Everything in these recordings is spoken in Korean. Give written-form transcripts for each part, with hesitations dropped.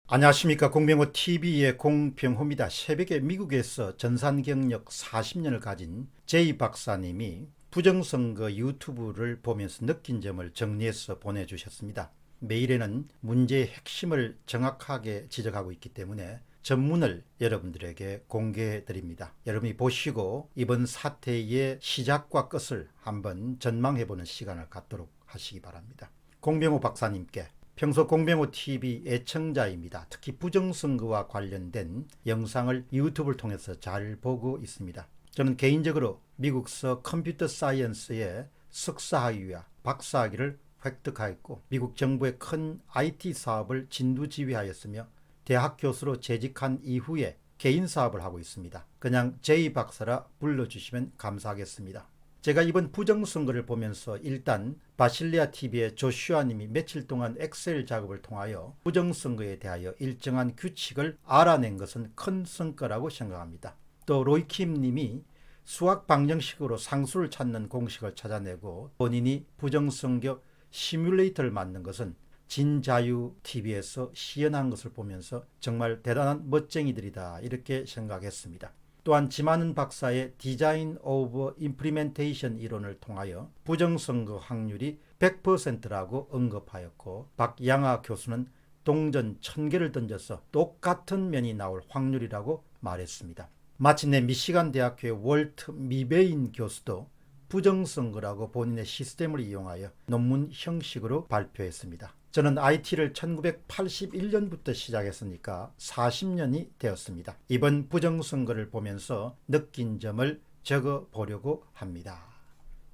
안녕하십니까. 공병호 TV의 공병호입니다. 새벽에 미국에서 전산 경력 40년을 가진 제이 박사님이 부정선거 유튜브를 보면서 느낀 점을 정리해서 보내주셨습니다. 메일에는 문제의 핵심을 정확하게 지적하고 있기 때문에 전문을 여러분들에게 공개해 드립니다. 여러분이 보시고 이번 사태의 시작과 끝을 한번 전망해보는 시간을 갖도록 하시기 바랍니다. 공병호 박사님께 평소 공병호 TV 애청자입니다. 특히 부정선거와 관련된 영상을 유튜브를 통해서 잘 보고 있습니다. 저는 개인적으로 미국서 컴퓨터 사이언스의 석사학위와 박사학위를 획득하였고 미국 정부의 큰 IT 사업을 진두지휘하였으며 대학 교수로 재직한 이후에 개인 사업을 하고 있습니다. 그냥 제이 박사라 불러주시면 감사하겠습니다. 제가 이번 부정선거를 보면서 일단 바실리아 TV의 조슈아님이 며칠 동안 엑셀 작업을 통하여 부정선거에 대하여 일정한 규칙을 알아낸 것은 큰 성과라고 생각합니다. 또 로이킴님이 수학 방정식으로 상수를 찾는 공식을 찾아내고 본인이 부정선거 시뮬레이터를 만든 것은 진자유 TV에서 시연한 것을 보면서 정말 대단한 멋쟁이들이다 이렇게 생각했습니다. 또한 지만은 박사의 디자인 오브 임플리멘테이션 이론을 통하여 부정선거 확률이 100%라고 언급하였고 박양아 교수는 동전 1000개를 던져서 똑같은 면이 나올 확률이라고 말했습니다. 마침내 미시간 대학교의 월트 미베인 교수도 부정선거라고 본인의 시스템을 이용하여 논문 형식으로 발표했습니다. 저는 IT를 1981년부터 시작했으니까 40년이 되었습니다. 이번 부정선거를 보면서 느낀 점을 적어 보려고 합니다.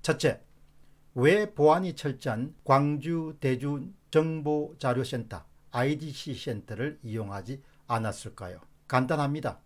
첫째, 왜 보안이 철저한 광주 대중정보자료센터 IDC 센터를 이용하지 않았을까요? 간단합니다.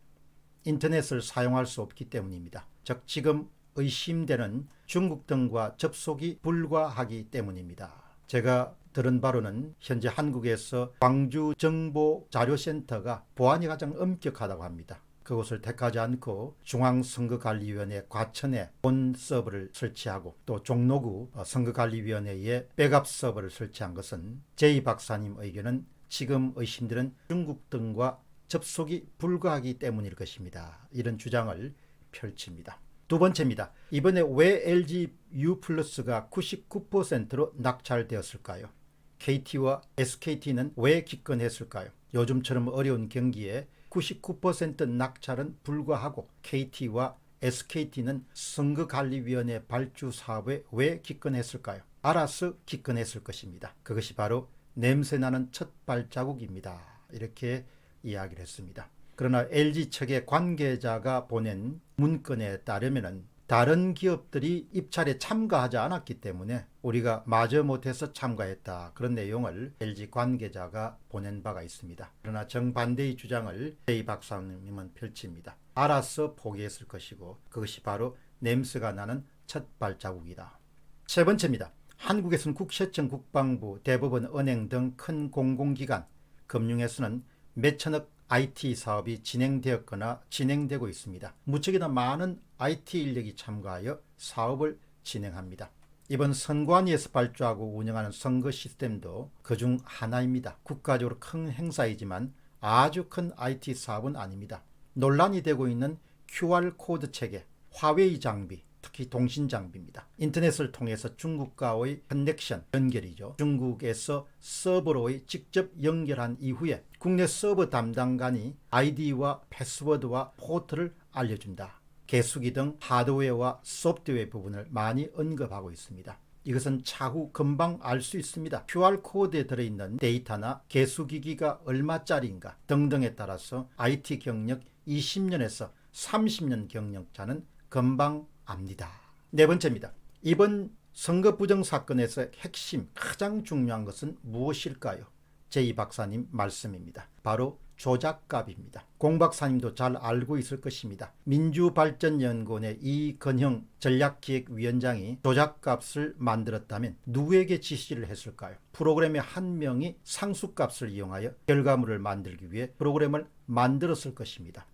인터넷을 사용할 수 없기 때문입니다. 즉 지금 의심되는 중국 등과 접속이 불가하기 때문입니다. 제가 들은 바로는 현재 한국에서 광주정보자료센터가 보안이 가장 엄격하다고 합니다. 그곳을 택하지 않고 중앙선거관리위원회 과천에 본 서버를 설치하고 또 종로구 선거관리위원회에 백업 서버를 설치한 것은 제이 박사님 의견은 지금 의심되는 중국 등과 접속이 불가하기 때문일 것입니다. 이런 주장을 펼칩니다. 두 번째입니다. 이번에 왜 LG U+가 99%로 낙찰되었을까요? KT와 SKT는 왜 기권했을까요? 요즘처럼 어려운 경기에 99% 낙찰은 불가하고 KT와 SKT는 선거관리위원회 발주 사업에 왜 기권했을까요? 알아서 기권했을 것입니다. 그것이 바로 냄새나는 첫 발자국입니다. 이렇게 이야기를 했습니다. 그러나 LG 측의 관계자가 보낸 문건에 따르면 다른 기업들이 입찰에 참가하지 않았기 때문에 우리가 마저 못해서 참가했다. 그런 내용을 LG 관계자가 보낸 바가 있습니다. 그러나 정반대의 주장을 제이 박사님은 펼칩니다. 알아서 포기했을 것이고 그것이 바로 냄새가 나는 첫 발자국이다. 세 번째입니다. 한국에서는 국세청, 국방부, 대법원, 은행 등 큰 공공기관, 금융에서는 몇천억 IT 사업이 진행되었거나 진행되고 있습니다. 무척이나 많은 IT 인력이 참가하여 사업을 진행합니다. 이번 선관위에서 발주하고 운영하는 선거 시스템도 그중 하나입니다. 국가적으로 큰 행사이지만 아주 큰 IT 사업은 아닙니다. 논란이 되고 있는 QR코드 체계, 화웨이 장비, 특히 통신 장비입니다. 인터넷을 통해서 중국과의 커넥션, 연결이죠. 중국에서 서버로의 직접 연결한 이후에 국내 서버 담당관이 아이디와 패스워드와 포트를 알려준다. 개수기 등 하드웨어와 소프트웨어 부분을 많이 언급하고 있습니다. 이것은 차후 금방 알 수 있습니다. QR코드에 들어있는 데이터나 개수기기가 얼마짜리인가 등등에 따라서 IT 경력 20년에서 30년 경력자는 금방 압니다. 네 번째입니다. 이번 선거 부정 사건에서 핵심 가장 중요한 것은 무엇일까요? 제이 박사님 말씀입니다. 바로 조작값입니다. 공 박사님도 잘 알고 있을 것입니다. 민주발전연구원의 이건형 전략기획위원장이 조작값을 만들었다면 누구에게 지시를 했을까요? 프로그램의 한 명이 상수값을 이용하여 결과물을 만들기 위해 프로그램을 만들었을 것입니다.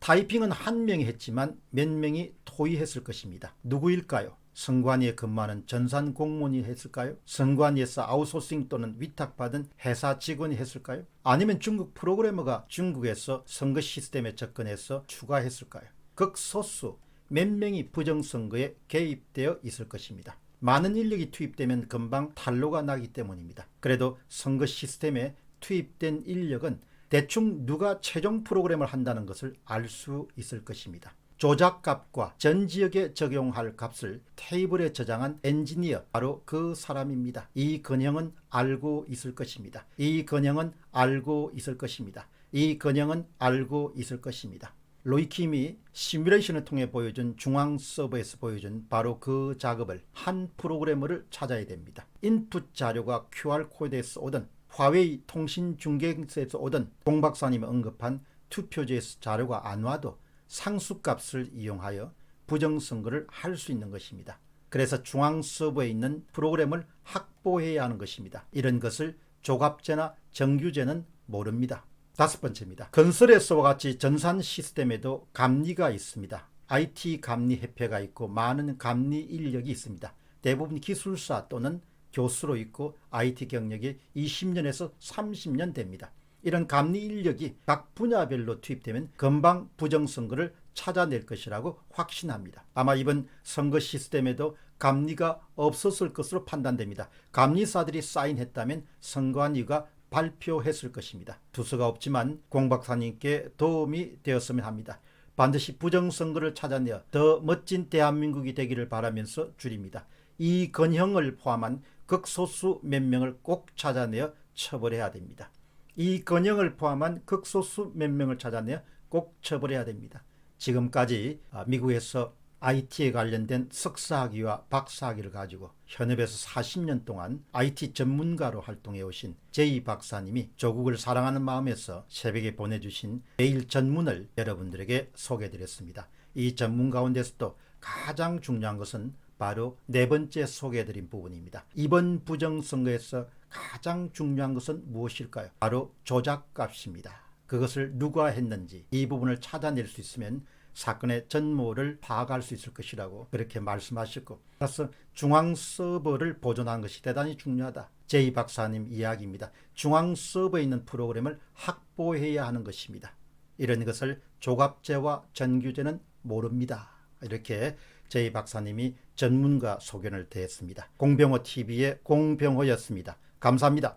타이핑은 한 명이 했지만 몇 명이 토의했을 것입니다. 누구일까요? 선관위에 근무하는 전산 공무원이 했을까요? 선관위에서 아웃소싱 또는 위탁받은 회사 직원이 했을까요? 아니면 중국 프로그래머가 중국에서 선거 시스템에 접근해서 추가했을까요? 극소수 몇 명이 부정선거에 개입되어 있을 것입니다. 많은 인력이 투입되면 금방 탄로가 나기 때문입니다. 그래도 선거 시스템에 투입된 인력은 대충 누가 최종 프로그램을 한다는 것을 알 수 있을 것입니다. 조작값과 전 지역에 적용할 값을 테이블에 저장한 엔지니어, 바로 그 사람입니다. 이 근형은 알고 있을 것입니다. 이 근형은 알고 있을 것입니다. 이 근형은 알고 있을 것입니다. 로이킴이 시뮬레이션을 통해 보여준 중앙 서버에서 보여준 바로 그 작업을 한 프로그래머를 찾아야 됩니다. 인풋 자료가 QR코드에서 오든 화웨이 통신 중계에서 오든 공 박사님이 언급한 투표지에서 자료가 안 와도 상수값을 이용하여 부정선거를 할 수 있는 것입니다. 그래서 중앙 서버에 있는 프로그램을 확보해야 하는 것입니다. 이런 것을 조갑제나 정규제는 모릅니다. 5번째입니다. 건설에서와 같이 전산 시스템에도 감리가 있습니다. IT 감리협회가 있고 많은 감리 인력이 있습니다. 대부분 기술사 또는 교수로 있고 IT 경력이 20년에서 30년 됩니다. 이런 감리 인력이 각 분야별로 투입되면 금방 부정선거를 찾아낼 것이라고 확신합니다. 아마 이번 선거 시스템에도 감리가 없었을 것으로 판단됩니다. 감리사들이 사인했다면 선관위가 발표했을 것입니다. 두서가 없지만 공 박사님께 도움이 되었으면 합니다. 반드시 부정선거를 찾아내어 더 멋진 대한민국이 되기를 바라면서 줄입니다. 이 근형을 포함한 극소수 몇 명을 꼭 찾아내어 처벌해야 됩니다. 이 근형을 포함한 극소수 몇 명을 찾아내어 꼭 처벌해야 됩니다. 지금까지 미국에서 IT에 관련된 석사학위와 박사학위를 가지고 현업에서 40년 동안 IT 전문가로 활동해 오신 제이 박사님이 조국을 사랑하는 마음에서 새벽에 보내주신 메일 전문을 여러분들에게 소개해드렸습니다. 이 전문 가운데서도 가장 중요한 것은 바로 4번째 소개해드린 부분입니다. 이번 부정선거에서 가장 중요한 것은 무엇일까요? 바로 조작값입니다. 그것을 누가 했는지 이 부분을 찾아낼 수 있으면 사건의 전모를 파악할 수 있을 것이라고 그렇게 말씀하셨고, 따라서 중앙 서버를 보존하는 것이 대단히 중요하다. 제이 박사님 이야기입니다. 중앙 서버에 있는 프로그램을 확보해야 하는 것입니다. 이런 것을 조갑제와 전규제는 모릅니다. 이렇게 제이 박사님이 전문가 소견을 대했습니다. 공병호 TV의 공병호였습니다. 감사합니다.